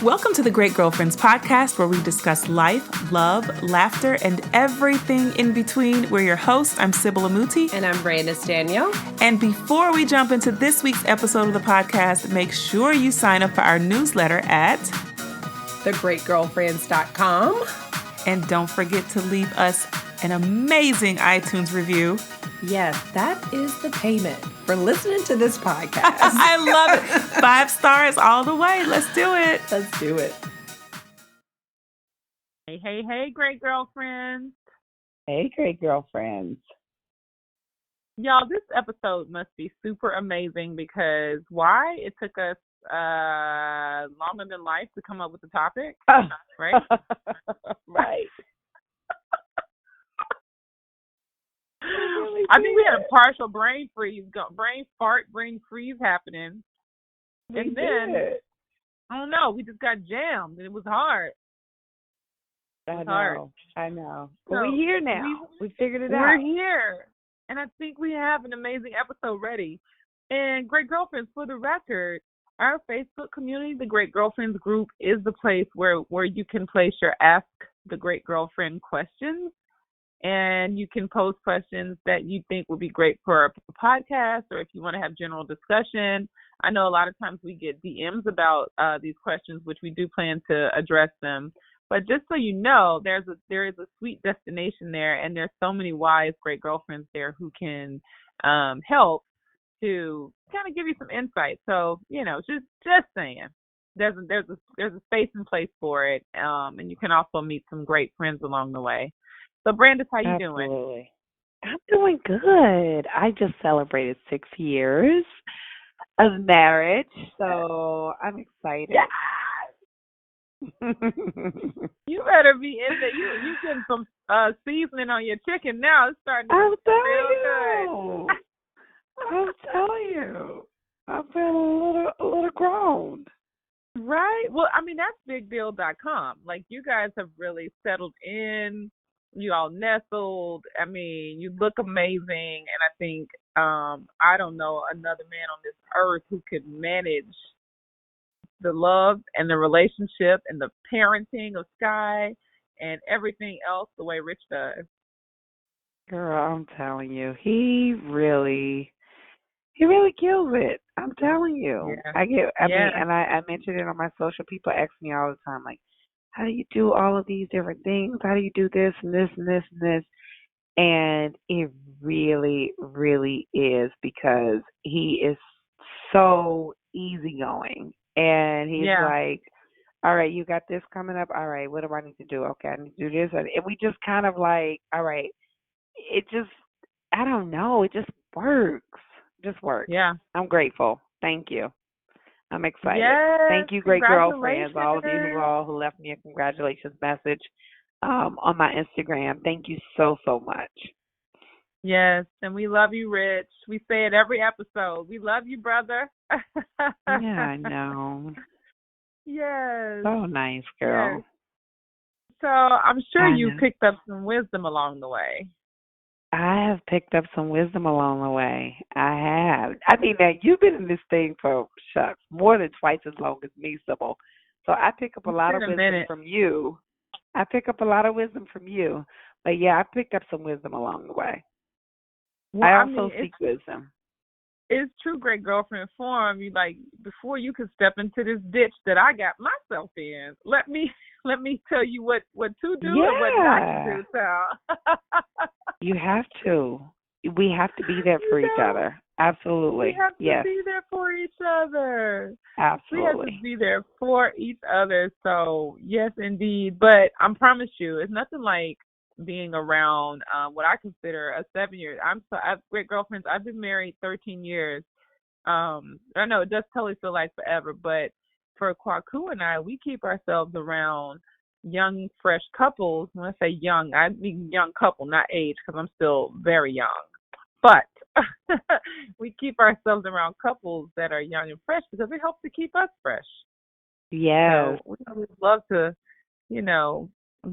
Welcome to the Great Girlfriends podcast, where we discuss life, love, laughter, and everything in between. We're your hosts. I'm Sybil and And I'm Brandice Danielle. And before we jump into this week's episode of the podcast, make sure you sign up for our newsletter at thegreatgirlfriends.com. And don't forget to leave us an amazing iTunes review. Yes, that is the payment for listening to this podcast. I love it. 5 stars all the way. Let's do it. Let's do it. Hey, great girlfriends. Hey, great girlfriends. Y'all, this episode must be super amazing because why? It took us longer than life to come up with the topic, right? Right. I think we had a partial brain freeze, brain freeze happening. And then, I don't know, we just got jammed and it was hard. I know. But So we're here now. We figured it out. We're here. And I think we have an amazing episode ready. And Great Girlfriends, for the record, our Facebook community, the Great Girlfriends group, is the place where you can place your Ask the Great Girlfriend questions. And you can post questions that you think would be great for a podcast, or if you want to have general discussion. I know a lot of times we get DMs about these questions, which we do plan to address them. But just so you know, there is a sweet destination there, and there's so many wise great girlfriends there who can help to kind of give you some insight. So, just saying, there's a space and place for it, and you can also meet some great friends along the way. So, Brandice, how you doing? Absolutely. I'm doing good. I just celebrated 6 years of marriage, so I'm excited. You better be in there. You getting some seasoning on your chicken now. It's starting to feel good. I'm telling you. I'm feeling a little grown. Right? Well, I mean, that's bigdeal.com. Like, you guys have really settled in. You all nestled. I mean, you look amazing. And I think, I don't know another man on this earth who could manage the love and the relationship and the parenting of Sky and everything else the way Rich does. Girl, I'm telling you, he really kills it. I'm telling you. Yeah. I mean, and I mentioned it on my social. People ask me all the time, like, how do you do all of these different things? How do you do this and this and this and this? And it really, really is, because he is so easygoing. And he's like, all right, you got this coming up. All right, what do I need to do? Okay, I need to do this. And we just kind of like, all right, it just, I don't know, it just works. Just works. Yeah. I'm grateful. Thank you. I'm excited. Yes, thank you, great girlfriends, all of you who left me a congratulations message on my Instagram. Thank you so, so much. Yes, and we love you, Rich. We say it every episode. We love you, brother. Yeah, I know. Yes. So nice, girl. Yes. So I'm sure you picked up some wisdom along the way. I have picked up some wisdom along the way. I have. I mean, now you've been in this thing for, shucks, more than twice as long as me, Sybil. So I pick up a lot of wisdom from you. But yeah, I picked up some wisdom along the way. Well, I also seek wisdom. It's true, great girlfriend form. You like, before you can step into this ditch that I got myself in, let me tell you what to do and what not to do, child. You have to. We have to be there for each other. Absolutely. We have to be there for each other. Absolutely. We have to be there for each other. So, yes, indeed. But I promise you, it's nothing like being around what I consider a 7-year. Great girlfriends. I've been married 13 years. I know it does totally feel like forever, but for Kwaku and I, we keep ourselves around young, fresh couples. When I say young, I mean young couple, not age, because I'm still very young. But we keep ourselves around couples that are young and fresh because it helps to keep us fresh. Yes. So we always love to,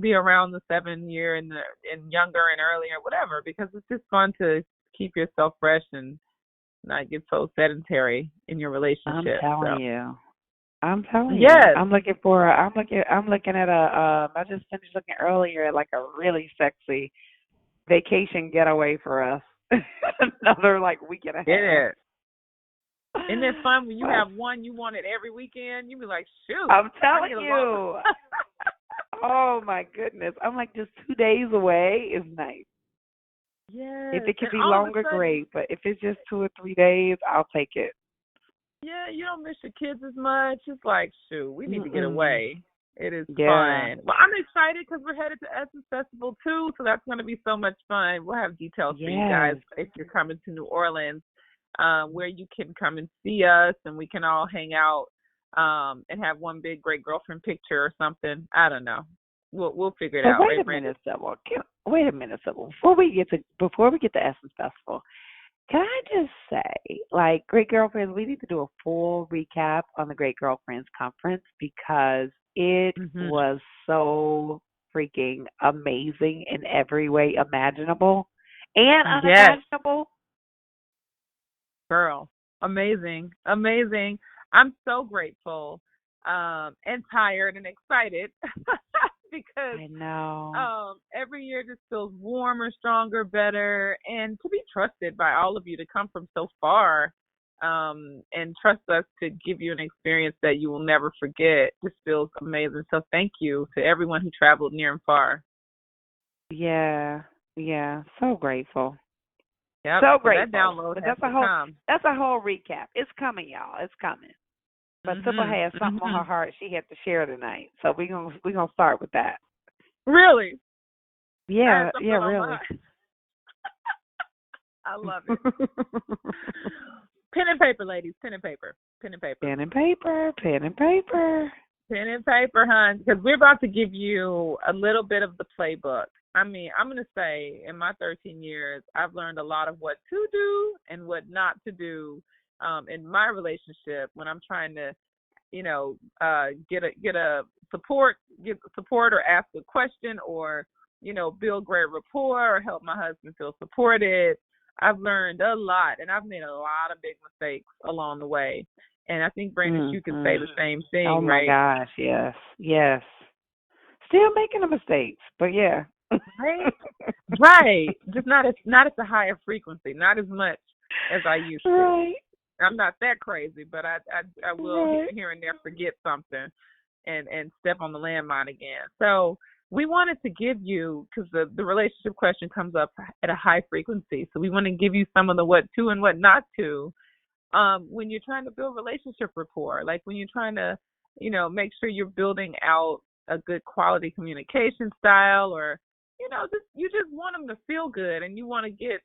be around the 7-year and younger and earlier, whatever, because it's just fun to keep yourself fresh and not get so sedentary in your relationship. I'm telling you. I'm telling you, Yes, I'm looking at I just finished looking earlier at like a really sexy vacation getaway for us. Another like week and a it half. is. Isn't it fun when you But have one you want it every weekend? You be like, shoot, I'm I telling need a longer. you, oh my goodness, I'm like just 2 days away is nice. If Yes, it could and be all of a longer, sudden, great. But if it's just 2 or 3 days, I'll take it. yeah, you don't miss your kids as much. It's like, shoot, we need to get Mm-mm. away. It is Yeah. fun. Well, I'm excited because we're headed to Essence Festival too, so that's going to be so much fun. We'll have details for you guys Yes. if you're coming to New Orleans, where you can come and see us, and we can all hang out and have one big great girlfriend picture or something. I don't know. We'll figure it So out, wait right, a Brandon? minute, Sybil. Wait a minute, Sybil. Before we get to Essence Festival, can I just say, like, Great Girlfriends, we need to do a full recap on the Great Girlfriends conference because it Mhm. was so freaking amazing in every way imaginable and Yes. unimaginable. Girl, amazing, amazing. I'm so grateful, and tired and excited because I know. every year just feels warmer, stronger, better, and to be trusted by all of you to come from so far, and trust us to give you an experience that you will never forget. Just feels amazing. So thank you to everyone who traveled near and far. Yeah, yeah, so grateful. Yep. So So that grateful. download But has to come. that's a whole recap. It's coming, y'all. It's coming. But Sybil Mhm. has something on her Mhm. heart she had to share tonight. So we gonna start with that. Really, I had Yeah, something yeah, on my really. heart. I love it. Pen and paper, ladies. Pen and paper. Pen and paper. Pen and paper, pen and paper. Pen and paper, hon. Because we're about to give you a little bit of the playbook. I mean, I'm going to say in my 13 years, I've learned a lot of what to do and what not to do in my relationship when I'm trying to, get support or ask a question or, build great rapport or help my husband feel supported. I've learned a lot and I've made a lot of big mistakes along the way. And I think Brandice, you can say Mm-hmm. the same Oh thing, my right? gosh, yes, yes. Still making the mistakes, but yeah. Right? Right. Just not at the higher frequency, not as much as I used to. Right, I'm not that crazy, but I will right. here and there forget something and step on the landmine again. So we wanted to give you, because the relationship question comes up at a high frequency, so we want to give you some of the what to and what not to when you're trying to build relationship rapport, like when you're trying to, make sure you're building out a good quality communication style, or you just want them to feel good and you want to get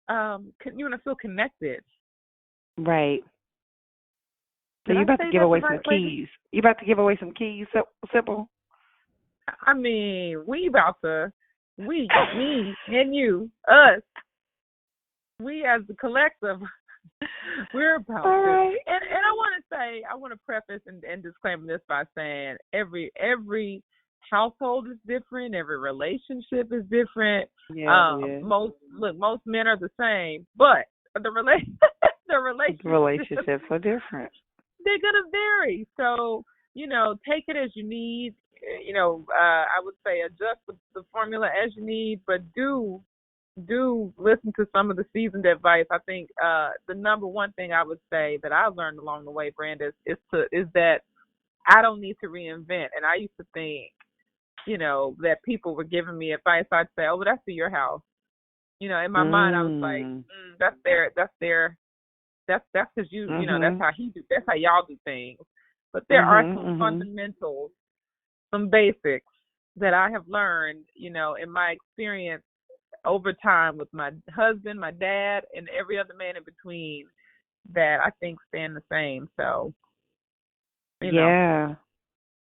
you want to feel connected. Right. So Did you I about to say give that the away some right way? keys. You about to give away some keys, Sybil? I mean, we, me and you, us, we as the collective, we're about All to. right. And I want to preface and disclaim this by saying every household is different, every relationship is different. Yeah, it is. Most men are the same, but the the The relationship relationships are different. they're gonna vary. So, take it as you need. I would say adjust the formula as you need, but do listen to some of the seasoned advice. I think the number one thing I would say that I've learned along the way, Brandis, is that I don't need to reinvent. And I used to think, that people were giving me advice. I'd say, "Oh, well, that's to your house." In my mind, I was like, Mm. that's because that's Mhm. that's how y'all do things. But there are Mhm. some Mhm. fundamentals, some basics that I have learned, in my experience over time with my husband, my dad, and every other man in between that I think stand the same. So, you know. Yeah.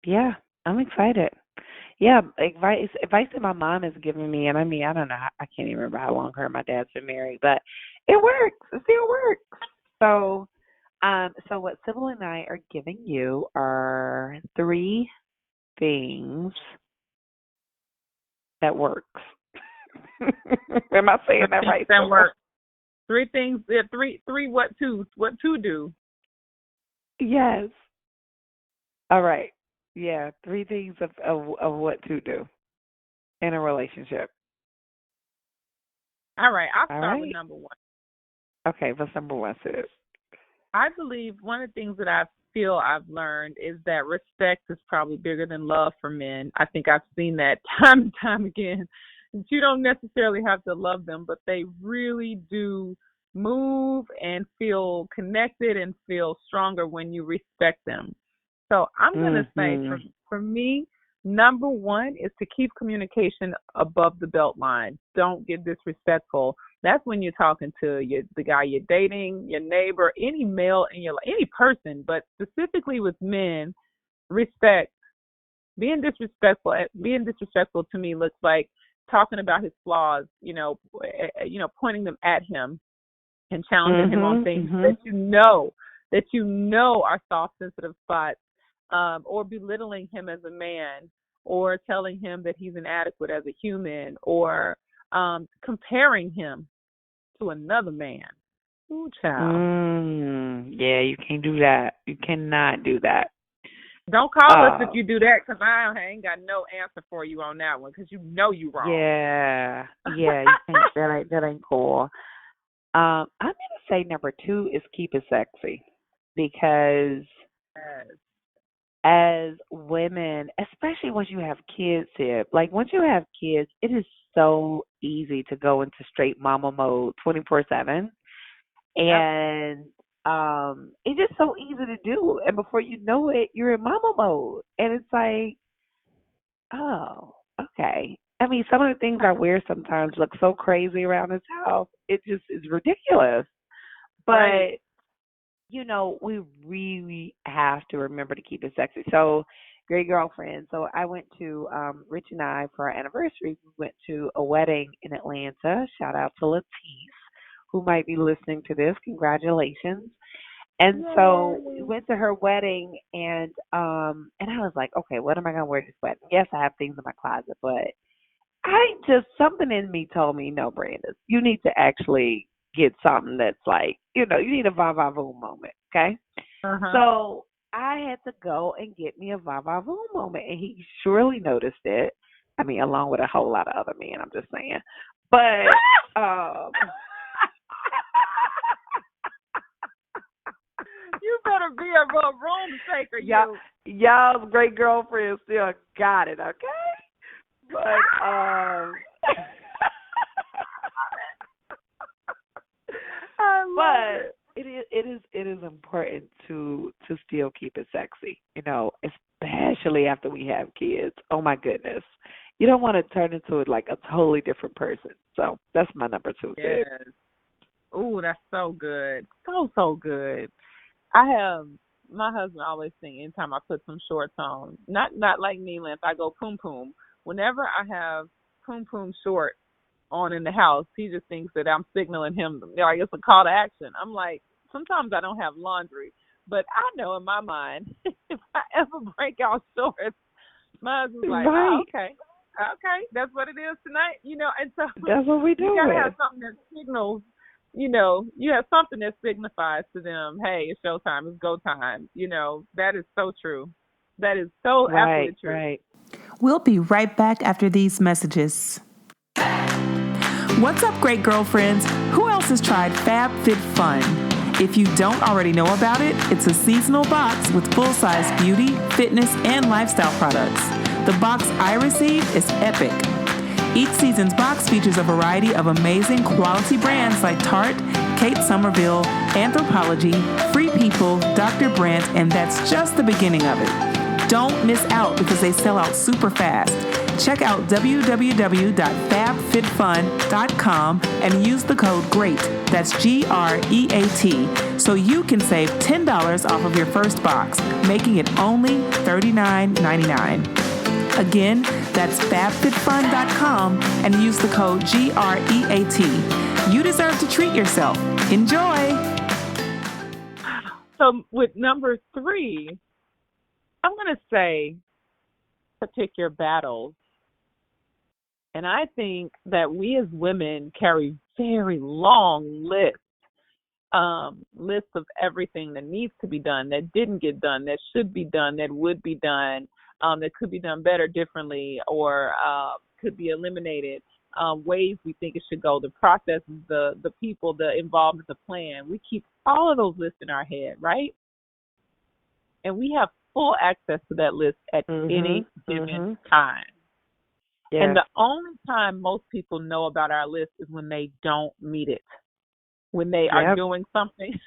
Yeah. I'm excited. Yeah, advice that my mom has given me, and I mean, I don't know, I can't even remember how long her and my dad's been married, but it works. It still works. So, so what Sybil and I are giving you are 3 things that works. Am I saying Three that things right, that Sybil? work. Three things. Yeah, three. What to do? Yes. All right. Yeah, 3 things of what to do in a relationship. All right, I'll All start with right. number one. Okay, what's number one, sis? I believe one of the things that I feel I've learned is that respect is probably bigger than love for men. I think I've seen that time and time again. You don't necessarily have to love them, but they really do move and feel connected and feel stronger when you respect them. So I'm going to say Mm-hmm. for me, number one is to keep communication above the belt line. Don't get disrespectful. That's when you're talking to the guy you're dating, your neighbor, any male in your life, any person, but specifically with men, respect. Being disrespectful to me looks like talking about his flaws, pointing them at him and challenging him on Mm-hmm. things Mm-hmm. that you know are soft, sensitive spots, or belittling him as a man, or telling him that he's inadequate as a human, or comparing him to another man. Ooh, child. Yeah, you can't do that. You cannot do that. Don't call us if Uh, you do that, because I ain't got no answer for you on that one, because you know you wrong. yeah, yeah, you can't. That ain't cool. I'm gonna say number two is keep it sexy, because Yes. as women, especially once you have kids, here, like once you have kids, it is so easy to go into straight mama mode 24/7, Yep. and it's just so easy to do, and before you know it, you're in mama mode, and it's like, oh, okay. I mean, some of the things I wear sometimes look so crazy around this house. It just is ridiculous. Right. But, we really have to remember to keep it sexy. So, great girlfriend. So, I went to, Rich and I, for our anniversary, we went to a wedding in Atlanta. Shout out to Latisse, who might be listening to this. Congratulations. And so we Yay. went to her wedding, and I was like, okay, what am I gonna wear to this wedding? Yes, I have things in my closet, but I just, something in me told me, no, Brandis, you need to actually get something that's like, you need a va va voom moment, okay? Uh-huh. So I had to go and get me a va va voom moment, and he surely noticed it. I mean, along with a whole lot of other men, I'm just saying. But You better be a real room shaker, y'all, you. y'all's great girlfriend still got it, okay? But I love it. but it is important to still keep it sexy, especially after we have kids. Oh my goodness. You don't want to turn into like a totally different person. So that's my number two, sis. Yes. Ooh, that's so good. So good. I have my husband always sing anytime I put some shorts on. Not like knee length. I go poom poom. Whenever I have poom poom shorts on in the house, he just thinks that I'm signaling him. Like it's a call to action. I'm like, sometimes I don't have laundry, but I know in my mind if I ever break out shorts, my husband's like, oh, Right. okay, that's what it is tonight. And so That's what we you gotta have doing. something that signals. You have something that signifies to them, hey, it's showtime, it's go time. That is so true. That is so Right, absolutely true. right. We'll be right back after these messages. What's up, great girlfriends? Who else has tried FabFitFun? If you don't already know about it, it's a seasonal box with full-size beauty, fitness, and lifestyle products. The box I received is epic. Each season's box features a variety of amazing quality brands like Tarte, Kate Somerville, Anthropologie, Free People, Dr. Brandt, and that's just the beginning of it. Don't miss out because they sell out super fast. Check out www.fabfitfun.com and use the code GREAT, that's GREAT, so you can save $10 off of your first box, making it only $39.99. Again, that's fabfitfun.com and use the code GREAT. You deserve to treat yourself. Enjoy! So with number 3, I'm going to say to pick your battles. And I think that we as women carry very long lists list of everything that needs to be done, that didn't get done, that should be done, that would be done, that could be done better, differently, or could be eliminated, ways we think it should go, the processes, the people, the involvement, the plan. We keep all of those lists in our head, right? And we have full access to that list at any given time. Yes. And the only time most people know about our list is when they don't meet it. When they are doing something,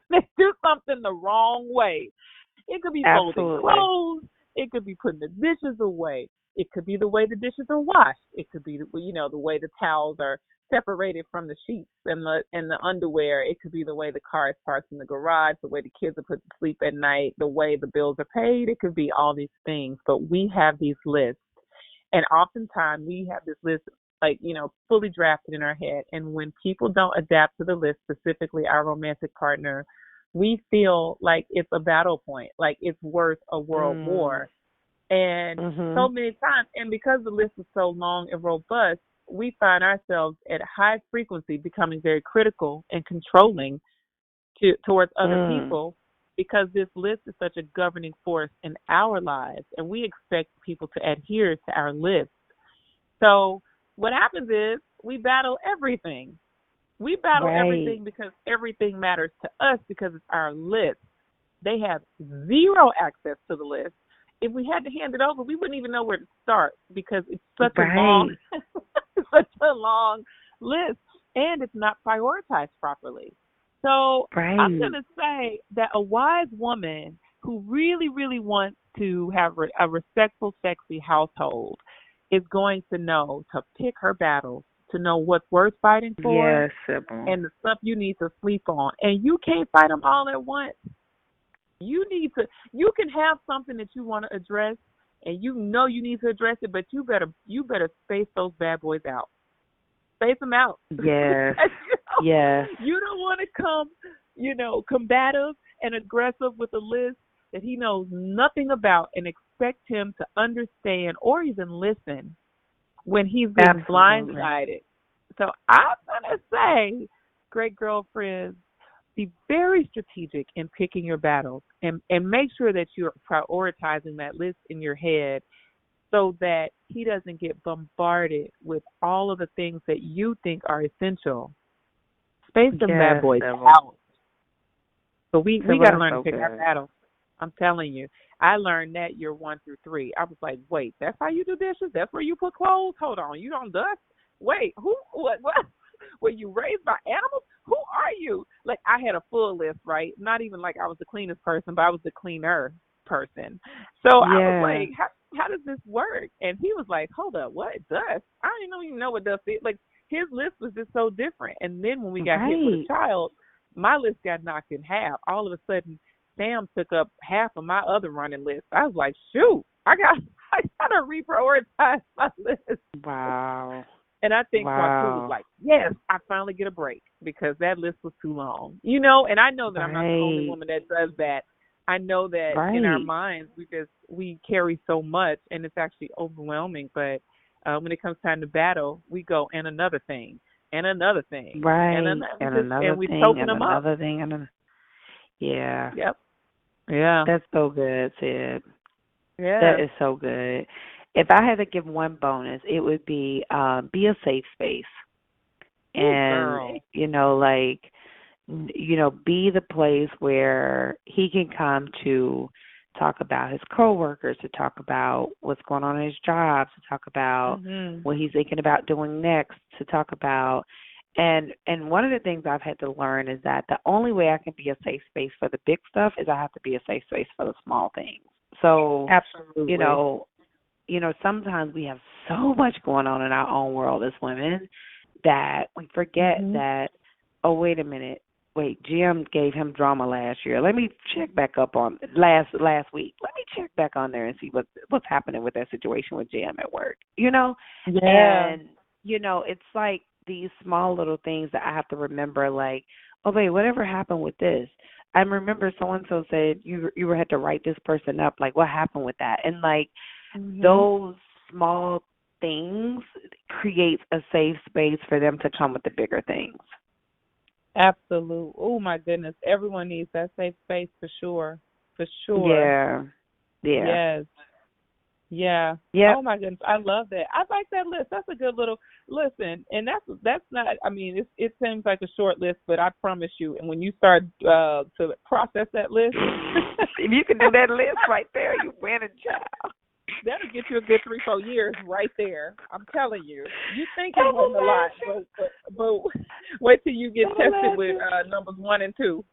they do something the wrong way. It could be folding clothes. It could be putting the dishes away. It could be the way the dishes are washed. It could be, the way the towels are separated from the sheets and the underwear. It could be the way the car is parked in the garage, the way the kids are put to sleep at night, the way the bills are paid. It could be all these things. But we have these lists. And oftentimes we have this list, fully drafted in our head. And when people don't adapt to the list, specifically our romantic partner, we feel like it's a battle point, like it's worth a world war. And so many times, and because the list is so long and robust, we find ourselves at high frequency becoming very critical and controlling towards other people, because this list is such a governing force in our lives, and we expect people to adhere to our list. So what happens is we battle everything. We battle everything because everything matters to us because it's our list. They have zero access to the list. If we had to hand it over, we wouldn't even know where to start because it's such a long, such a long list, and it's not prioritized properly. So I'm going to say that a wise woman who really, really wants to have a respectful, sexy household is going to know to pick her battles, to know what's worth fighting for, and the stuff you need to sleep on. And you can't fight them all at once. You can have something that you want to address, and you know you need to address it, but you better space those bad boys out. Space them out. Yes. Yes. You don't want to come, combative and aggressive with a list that he knows nothing about and expect him to understand or even listen when he's being blindsided. So I'm going to say, great girlfriends, be very strategic in picking your battles and make sure that you're prioritizing that list in your head so that he doesn't get bombarded with all of the things that you think are essential. Space them bad boys out. So we got to learn to pick our battles. I'm telling you. I learned that year 1 through 3. I was like, wait, that's how you do dishes? That's where you put clothes? Hold on, you don't dust? Wait, who? What? Were you raised by animals? Who are you? Like, I had a full list, right? Not even like I was the cleanest person, but I was the cleaner person. So I was like, how does this work? And he was like, hold up, what? Dust? I don't even know what dust is. Like, his list was just so different. And then when we got hit with a child, my list got knocked in half. All of a sudden, Sam took up half of my other running list. I was like, shoot, I got to reprioritize my list. Wow. And I think Quatu was like, yes, I finally get a break because that list was too long. And I know that I'm not the only woman that does that. I know that in our minds we carry so much and it's actually overwhelming. But when it comes time to battle, we go and another thing and another thing. Right. And we token them up. Another thing. Yeah. Yep. Yeah. That's so good, Sid. Yeah. That is so good. If I had to give one bonus, it would be a safe space. And, be the place where he can come to talk about his coworkers, to talk about what's going on in his job, to talk about what he's thinking about doing next, to talk about. And one of the things I've had to learn is that the only way I can be a safe space for the big stuff is I have to be a safe space for the small things. So, absolutely. Sometimes we have so much going on in our own world as women that we forget that, oh, wait a minute. Wait, Jim gave him drama last year. Let me check back up on last week. Let me check back on there and see what's happening with that situation with Jim at work. Yeah. And it's like these small little things that I have to remember, like, oh, wait, whatever happened with this? I remember so-and-so said you had to write this person up. Like, what happened with that? And, like, those small things create a safe space for them to come with the bigger things. Absolute. Oh my goodness. Everyone needs that safe space for sure. For sure. Yeah. Yeah. Yes. Yeah. Yep. Oh my goodness. I love that. I like that list. That's a good little listen. And that's not I mean, it seems like a short list, but I promise you, and when you start to process that list If you can do that list right there, you win a job. that'll get you a good 3-4 years right there. I'm telling you. You think it That'll wasn't a lot, last you. but wait till you get That'll tested last with you. numbers 1 and 2.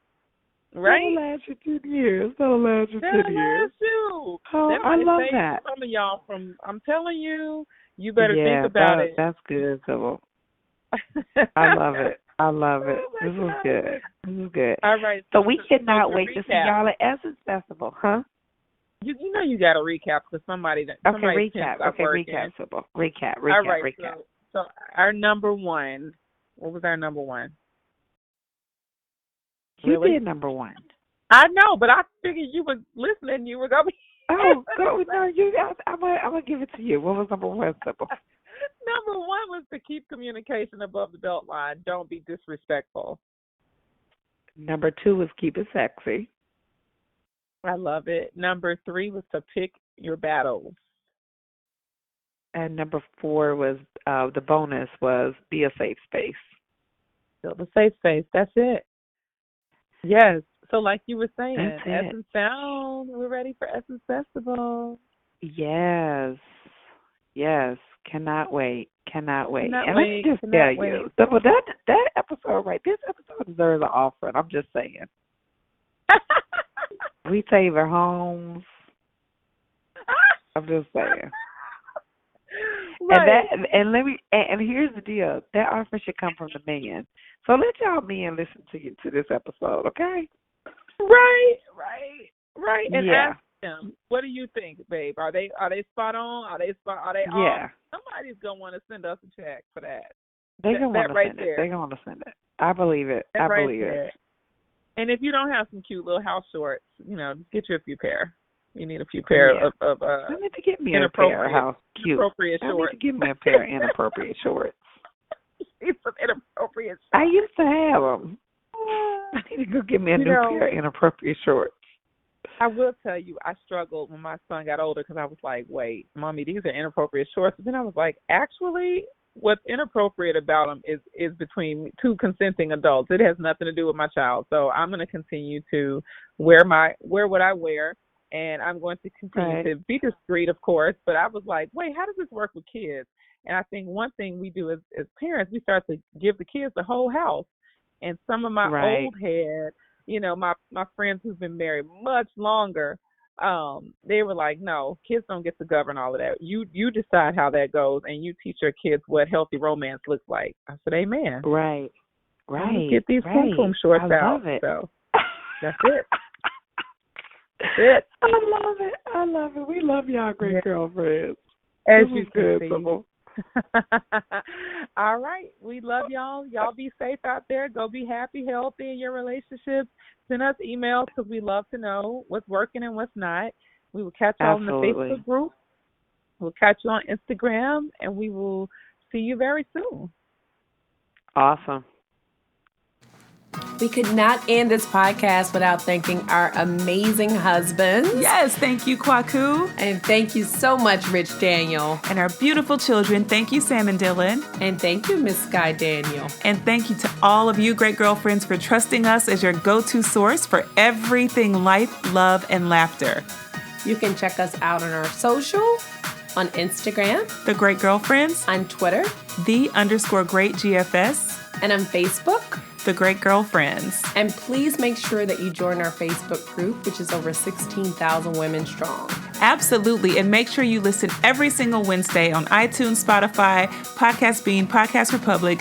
That'll Right? last you 10 years. That'll last you 10 That'll years. last you. Oh, That I might love save that. some of y'all from. I'm telling you, you better think Yeah, about it. that's good, Sybil. I love it. I love it. Oh my This was God. good. This was good. All right. So we cannot to wait to see recap, y'all at Essence Festival, huh? you know you got to recap because somebody Okay, recap. can't Okay, working. recap, Sybil. Recap, All right. recap. So our number one. What was our number one? You Really? did number one. I know, but I figured you were listening. You were gonna be. Oh, go no, you guys. I'm gonna give it to you. What was number one, Sybil? Number one was to keep communication above the belt line. Don't be disrespectful. Number two was keep it sexy. I love it. Number 3 was to pick your battles. And number 4 was the bonus was be a safe space. Build a safe space. That's it. Yes. So like you were saying, That's it. Essence Sound, we're ready for Essence Festival. Yes. Yes. Cannot wait. Cannot wait. Cannot and wait. let me just Cannot tell wait. you, so that episode this episode deserves an offering. I'm just saying. We saving homes. I'm just saying. Right. And let me and here's the deal. That offer should come from the men. So let y'all men listen to this episode, okay? Right. And Yeah. ask them, what do you think, babe? Are they spot on? Are they Yeah. off? Somebody's gonna want to send us a check for that. They're gonna want to right send there. it. They're gonna want to send it. I believe it. That I right believe there. it. And if you don't have some cute little house shorts, just get you a few pair. You need a few pair of I need to get me a pair of house cute. inappropriate I need shorts. to get me a pair of inappropriate shorts. Some inappropriate shorts. I used to have them. I need to go get me a new pair of inappropriate shorts. I will tell you, I struggled when my son got older because I was like, wait, Mommy, these are inappropriate shorts. But then I was like, actually, what's inappropriate about them is between two consenting adults. It has nothing to do with my child. So I'm going to continue to wear what I wear, and I'm going to continue to be discreet, of course. But I was like, wait, how does this work with kids? And I think one thing we do as parents, we start to give the kids the whole house. And some of my old head, my friends who've been married much longer, they were like, no, kids don't get to govern all of that. You decide how that goes, and you teach your kids what healthy romance looks like. I said, amen. Right. Get these pom-pom shorts out. I love it. So that's it. That's it. I love it. We love y'all, great girlfriends. As this you good, see. Sybil. All right. We love y'all. Y'all be safe out there. Go be happy, healthy in your relationships. Send us emails because we love to know what's working and what's not. We will catch y'all in the Facebook group. We'll catch you on Instagram, and we will see you very soon. Awesome. We could not end this podcast without thanking our amazing husbands. Yes, thank you, Kwaku. And thank you so much, Rich Daniel. And our beautiful children, thank you, Sam and Dylan. And thank you, Miss Sky Daniel. And thank you to all of you great girlfriends for trusting us as your go-to source for everything life, love, and laughter. You can check us out on our social, on Instagram, The Great Girlfriends, on Twitter, _Great GFS, and on Facebook, The Great Girlfriends. And please make sure that you join our Facebook group, which is over 16,000 women strong. Absolutely. And make sure you listen every single Wednesday on iTunes, Spotify, Podcast Bean, Podcast Republic,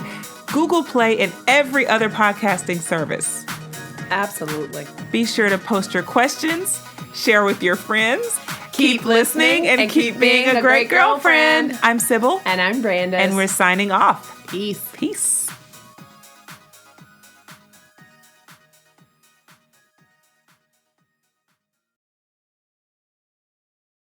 Google Play, and every other podcasting service. Absolutely. Be sure to post your questions, share with your friends, keep listening, and keep being a great girlfriend. I'm Sybil. And I'm Brandice. And we're signing off. Peace. Peace.